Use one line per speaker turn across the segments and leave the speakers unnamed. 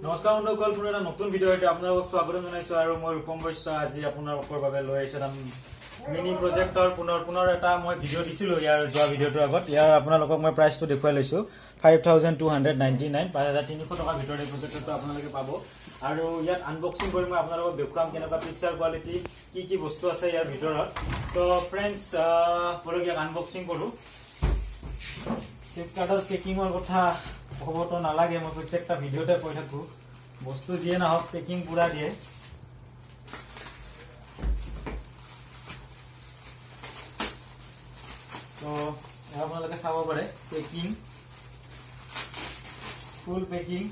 নমস্কাৰ বন্ধুসকল, পুনৰ এটা নতুন ভিডিঅ'তে আপোনালোকক স্বাগতম জনাইছো আৰু মই ৰূপম বৈশ্য আজি আপোনালোকৰ বাবে লৈ আহিছো মিনি প্ৰজেক্টৰ পুনৰ এটা মই ভিডিঅ' দিছিলো ইয়াৰ যোৱা ভিডিঅ'টোৰ আগত। ইয়াৰ আপোনালোকক মই প্ৰাইচটো দেখুৱাই লৈছো 5299 5300 টকাৰ ভিতৰত এই প্ৰজেক্টৰটো আপোনালোকে পাব আৰু ইয়াত আনবক্সিং কৰি মই আপোনালোকক দেখুৱাম কেনেকুৱা পিকচাৰ কোৱালিটি কি বস্তু আছে ইয়াৰ ভিতৰত। তো ফ্ৰেণ্ডছ বলক ইয়াক আনবক্সিং কৰো। ফ্লিপকাৰ্টৰ পেকিঙৰ কথা ক'বতো নালাগে, মই প্ৰত্যেকটা ভিডিঅ'তে কৈ থাকো বস্তু যিয়ে নহওক পেকিং পুৰা দিয়ে। তো আপোনালোকে চাব পাৰে পেকিং ফুল পেকিং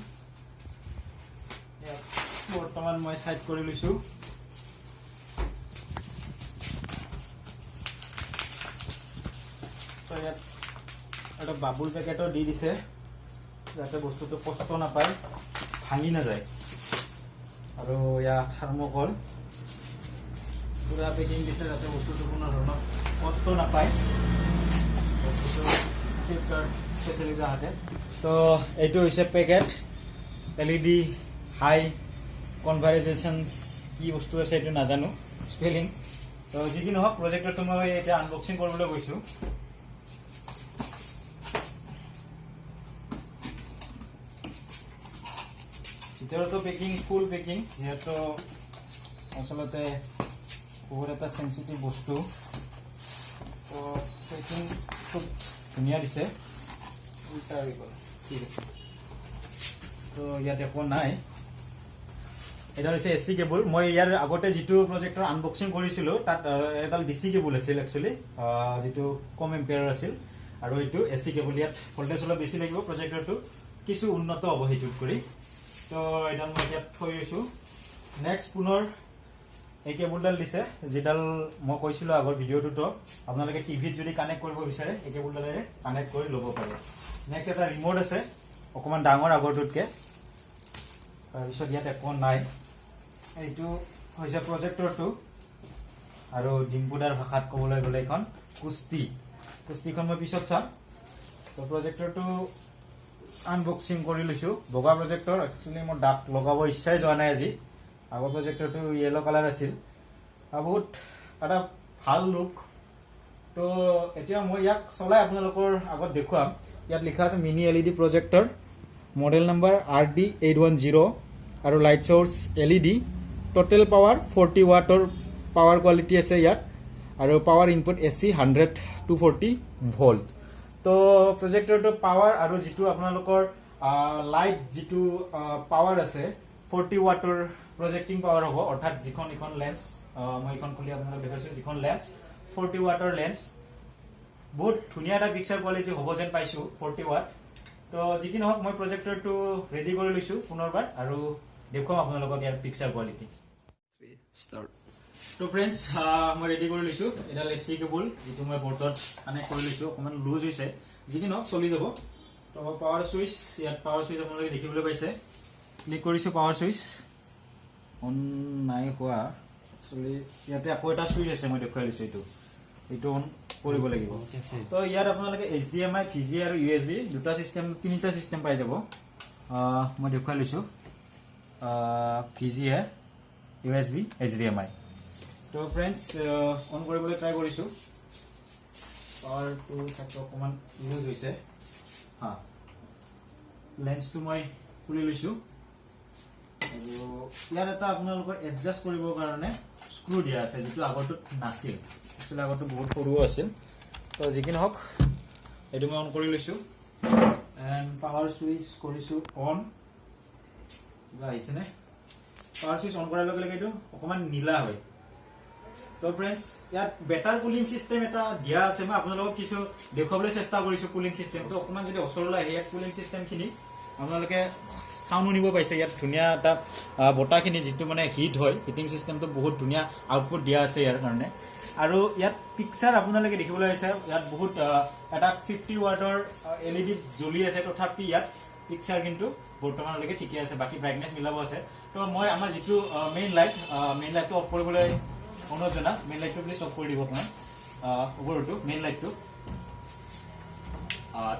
বৰ্তমান মই সাইড কৰি লৈছো। তো ইয়াত এটা বাবুল পেকেটৰ দি দিছে যাতে বস্তুটো কষ্ট নাপায়, ভাঙি নাযায়। আৰু ইয়াত থাৰ্মোকল পুৰা পেকিং দিছে যাতে বস্তুটো কোনো ধৰণৰ কষ্ট নাপায়, বস্তুটো ফ্লিপকাৰ্ট স্পেচিয়েলি যাতে। তো এইটো হৈছে পেকেট LED হাই কনভাৰেজেশ্যনছ কি বস্তু আছে এইটো নাজানো স্পেলিং। তো যি কি নহওক প্ৰজেক্টৰটো মই এতিয়া আনবক্সিং কৰিবলৈ গৈছোঁ। ভিতৰতো পেকিং ফুল পেকিং, যিহেতু আচলতে বহুত এটা সেনচিটিভ বস্তু। তো পেকিং খুব ধুনীয়া দিছে, উল্টা হৈ গ'ল, ঠিক আছে। তো ইয়াত একো নাই। এটা হৈছে AC কেবল। মই ইয়াৰ আগতে যিটো প্ৰজেক্টৰ আনবক্সিং কৰিছিলোঁ তাত এডাল DC কেবল আছিল একচুৱেলি, যিটো কম এম্পিয়াৰৰ আছিল, আৰু এইটো AC কেবল। ইয়াত ভল্টেজ অলপ বেছি লাগিব, প্ৰজেক্টৰটো কিছু উন্নত হ'ব সেইটোত কৰি। তো এডাল মই ইয়াত থৈ দিছোঁ। নেক্সট পুনৰ এই কেবুলডাল দিছে, যিডাল মই কৈছিলোঁ আগৰ ভিডিঅ'টোতো আপোনালোকে টিভিত যদি কানেক্ট কৰিব বিচাৰে এই কেবুলডালেৰে কানেক্ট কৰি ল'ব পাৰে। নেক্সট এটা ৰিম'ট আছে অকণমান ডাঙৰ আগৰটোতকৈ। তাৰপিছত ইয়াত একো নাই। এইটো হৈছে প্ৰজেক্টৰটো, আৰু ডিম্পুদাৰ ভাষাত ক'বলৈ গ'লে এইখন কুস্তিখন মই পিছত চাম। তো প্ৰজেক্টৰটো আনবক্সিং কৰি লৈছোঁ। বগা প্ৰজেক্টৰ, একচুৱেলি মোৰ ডাক লগাব ইচ্ছাই যোৱা নাই আজি। আগৰ প্ৰজেক্টৰটো য়েলো কালাৰ আছিল, বহুত এটা ভাল লুক। তো এতিয়া মই ইয়াক চলাই আপোনালোকৰ আগত দেখুৱাম। ইয়াত লিখা আছে mini LED projector, model number RD810 আৰু লাইট চ'ৰ্চ LED। টোটেল পাৱাৰ 40 ৱাটৰ পাৱাৰ কোৱালিটি আছে ইয়াত, আৰু power input AC 100 to 40 volt. তো প্ৰজেক্টৰটো পাৱাৰ আৰু যিটো আপোনালোকৰ লাইট যিটো পাৱাৰ আছে 40 ৱাটৰ প্ৰজেক্টিং পাৱাৰ হ'ব, অৰ্থাৎ যিখন এইখন লেন্স মই এইখন খুলি আপোনালোক দেখাইছোঁ, যিখন লেন্স 40 ৱাটৰ লেন্স। বহুত ধুনীয়া এটা পিকচাৰ কোৱালিটি হ'ব যেন পাইছোঁ 40 ৱাট। তো যি কি নহওক মই প্ৰজেক্টৰটো ৰেডি কৰি লৈছোঁ পুনৰবাৰ, আৰু দেখুৱাম আপোনালোকক ইয়াৰ পিকচাৰ কোৱালিটি। তো ফ্ৰেণ্ডছ মই ৰেডি কৰি লৈছোঁ এডাল AC কেবল, যিটো মই বৰ্ডত কানেক্ট কৰি লৈছোঁ। অকণমান লুজ হৈছে, যি কি নহওক চলি যাব। তো পাৱাৰ ছুইচ, ইয়াত পাৱাৰ ছুইচ আপোনালোকে দেখিবলৈ পাইছে। ক্লিক কৰিছোঁ পাৱাৰ ছুইচ, অন নাই হোৱা একচুৱেলি। ইয়াতে আকৌ এটা ছুইচ আছে, মই দেখুৱাই লৈছোঁ, এইটো অন কৰিব লাগিব। তো ইয়াত আপোনালোকে HDMI, VGA আৰু USB তিনিটা ছিষ্টেম পাই যাব। মই দেখুৱাই লৈছোঁ VGA, USB, HDMI। তো ফ্ৰেণ্ডছ অন কৰিবলৈ ট্ৰাই কৰিছোঁ। পাৱাৰটো চাগে অকণমান লুজ হৈছে। লেন্সটো মই খুলি লৈছোঁ, আৰু ইয়াত এটা আপোনালোকৰ এডজাষ্ট কৰিবৰ কাৰণে স্ক্ৰু দিয়া আছে, যিটো আগৰটোত নাছিল। একচুৱেলি আগৰটো বহুত সৰু আছিল। তো যি কি নহওক এইটো মই অন কৰি লৈছোঁ, এণ্ড পাৱাৰ ছুইচ কৰিছোঁ অন। কিবা আহিছেনে? পাৱাৰ ছুইচ অন কৰাৰ লগে লগে এইটো অকণমান নীলা হয়। তো ফ্ৰেণ্ডছ ইয়াত বেটাৰ কুলিং চিষ্টেম এটা দিয়া আছে। মই আপোনালোকক কিছু দেখুৱাবলৈ চেষ্টা কৰিছোঁ কুলিং চিষ্টেমটো। অকণমান যদি ওচৰলৈ আহে ইয়াত কুলিং চিষ্টেমখিনি আপোনালোকে চাউণ্ড শুনিব পাইছে। ইয়াত ধুনীয়া এটা বতাহখিনি যিটো মানে হিট হয়, হিটিং চিষ্টেমটো বহুত ধুনীয়া আউটপুট দিয়া আছে ইয়াৰ কাৰণে। আৰু ইয়াত পিকচাৰ আপোনালোকে দেখিবলৈ পাইছে, ইয়াত বহুত এটা 50 ৱাটৰ LED জ্বলি আছে, তথাপি ইয়াত পিকচাৰ কিন্তু বৰ্তমানলৈকে ঠিকে আছে। বাকী ব্ৰাইটনেছ মিলাব আছে। তো মই আমাৰ যিটো মেইন লাইটটো অফ কৰিবলৈ অনুৰোধ জনাম। মেইন লাইটটো প্লিজ অফ কৰি দিব আপোনাৰ ওপৰটো, মেইন লাইটটো।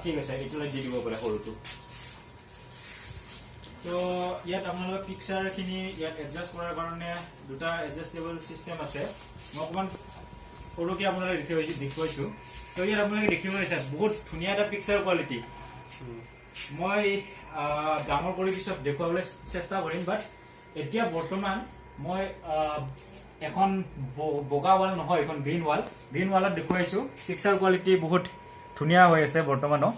ঠিক আছে, এইটো লাইট দি দিব পাৰে সৰুটো। তো ইয়াত আপোনালোকে পিকচাৰখিনি ইয়াত এডজাষ্ট কৰাৰ কাৰণে দুটা এডজাষ্টেবল চিষ্টেম আছে মই অকণমান সৰুকৈ আপোনালোকে দেখুৱাইছোঁ তো ইয়াত আপোনালোকে দেখিব পাৰিছে বহুত ধুনীয়া এটা পিকচাৰ কোৱালিটি মই ডাঙৰ কৰি পিছত দেখুৱাবলৈ চেষ্টা কৰিম বাট এতিয়া বৰ্তমান মই এখন বগা ৱাল নহয় এখন গ্ৰীণ ৱালত দেখুৱাইছোঁ পিকচাৰ কোৱালিটি বহুত ধুনীয়া হৈ আছে বৰ্তমানো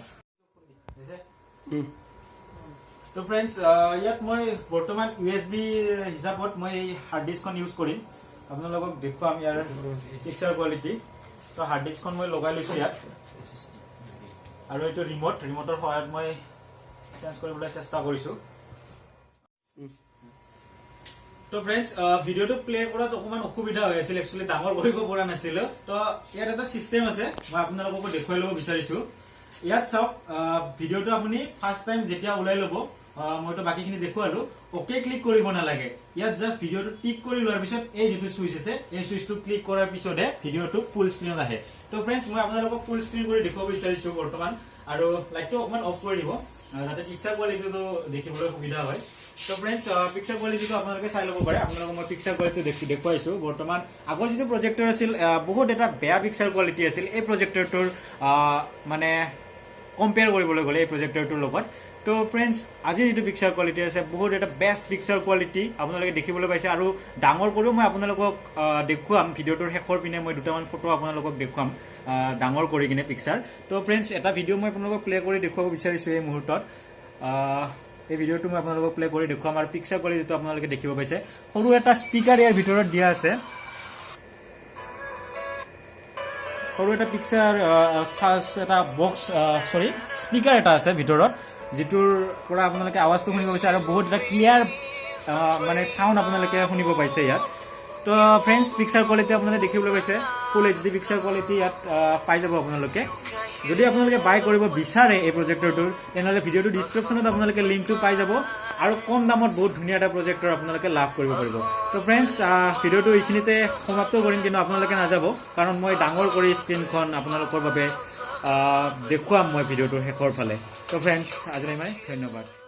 তো ফ্ৰেণ্ডছ ইয়াত মই বৰ্তমান USB হিচাপত মই হাৰ্ড ডিস্কখন ইউজ কৰিম আপোনালোকক দেখুৱাম ইয়াৰ পিকচাৰ কোৱালিটি তো হাৰ্ড ডিস্কখন মই লগাই লৈছোঁ ইয়াত আৰু এইটো ৰিমোটৰ সহায়ত মই চেঞ্জ কৰিবলৈ চেষ্টা কৰিছোঁ তো ফ্ৰেণ্ডছ ভিডিঅ'টো প্লে কৰাত অকণমান অসুবিধা হৈ আছিল একচুৱেলি ডাঙৰ কৰিব পৰা নাছিলোঁ তো ইয়াত এটা চিষ্টেম আছে মই আপোনালোককো দেখুৱাই ল'ব বিচাৰিছোঁ ইয়াত চাওক ভিডিঅ'টো আপুনি ফাৰ্ষ্ট টাইম যেতিয়া ওলাই ল'ব মইতো বাকীখিনি দেখুৱালো অকে ক্লিক কৰিব নালাগে ইয়াত জাষ্ট ভিডিঅ'টো টিক কৰি লোৱাৰ পিছত এই যিটো সুইচ আছে এই সুইচটো ক্লিক কৰাৰ পিছতহে ভিডিঅ'টো ফুল স্ক্ৰীনত আহে তো ফ্ৰেণ্ডছ মই আপোনালোকক ফুল স্ক্ৰীন কৰি দেখুৱাব বিচাৰিছোঁ বৰ্তমান আৰু লাইটটো অকণমান অফ কৰি দিব যাতে পিকচাৰ কোৱালিটিটো দেখিবলৈ সুবিধা হয় তো ফ্ৰেণ্ডছ পিকচাৰ কোৱালিটিটো আপোনালোকে চাই ল'ব পাৰে আপোনালোকক মই পিকচাৰ কোৱালিটি দেখুৱাইছোঁ বৰ্তমান আগৰ যিটো প্ৰজেক্টৰ আছিল বহুত এটা বেয়া পিকচাৰ কোৱালিটি আছিল এই প্ৰজেক্টৰটোৰ মানে কম্পেয়াৰ কৰিবলৈ গ'লে এই প্ৰজেক্টৰটোৰ লগত তো ফ্ৰেণ্ডছ আজি যিটো পিকচাৰ কোৱালিটি আছে বহুত এটা বেষ্ট পিকচাৰ কোৱালিটি আপোনালোকে দেখিবলৈ পাইছে আৰু ডাঙৰ কৰিও মই আপোনালোকক দেখুৱাম ভিডিঅ'টোৰ শেষৰ পিনে মই দুটামান ফটো আপোনালোকক দেখুৱাম ডাঙৰ কৰি কিনে পিকচাৰ তো ফ্ৰেণ্ডছ এটা ভিডিঅ' মই আপোনালোকক প্লে কৰি দেখুৱাব বিচাৰিছোঁ এই মুহূৰ্তত এই ভিডিঅ'টো মই আপোনালোকক প্লে কৰি দেখুৱাম আৰু পিকচাৰ কোৱালিটিটো আপোনালোকে দেখিব পাইছে সৰু এটা স্পীকাৰ ইয়াৰ ভিতৰত দিয়া আছে সৰু এটা পিকচাৰ এটা বক্স স্পীকাৰ এটা আছে ভিতৰত যিটোৰ পৰা আপোনালোকে আৱাজটো শুনিব পাইছে আৰু বহুত এটা ক্লিয়াৰ মানে চাউণ্ড আপোনালোকে শুনিব পাইছে ইয়াত তো ফ্ৰেণ্ডছ পিকচাৰ কোৱালিটি আপোনালোকে দেখিবলৈ পাইছে ফুল HD পিকচাৰ কোৱালিটি ইয়াত পাই যাব আপোনালোকে যদি আপোনালোকে বাই কৰিব বিচাৰে এই প্ৰজেক্টৰটোৰ তেনেহ'লে ভিডিঅ'টো ডিছক্ৰিপশ্যনত আপোনালোকে লিংকটো পাই যাব আৰু কম দামত বহুত ধুনীয়া এটা প্ৰজেক্টৰ আপোনালোকে লাভ কৰিব পাৰিব তো ফ্ৰেণ্ডছ ভিডিঅ'টো এইখিনিতে সমাপ্ত কৰিম কিন্তু আপোনালোকে নাযাব কাৰণ মই ডাঙৰ কৰি স্ক্ৰীনখন আপোনালোকৰ বাবে দেখুৱাম মই ভিডিঅ'টোৰ শেষৰ ফালে তো ফ্ৰেণ্ডছ আজিলৈ ইমানেই ধন্যবাদ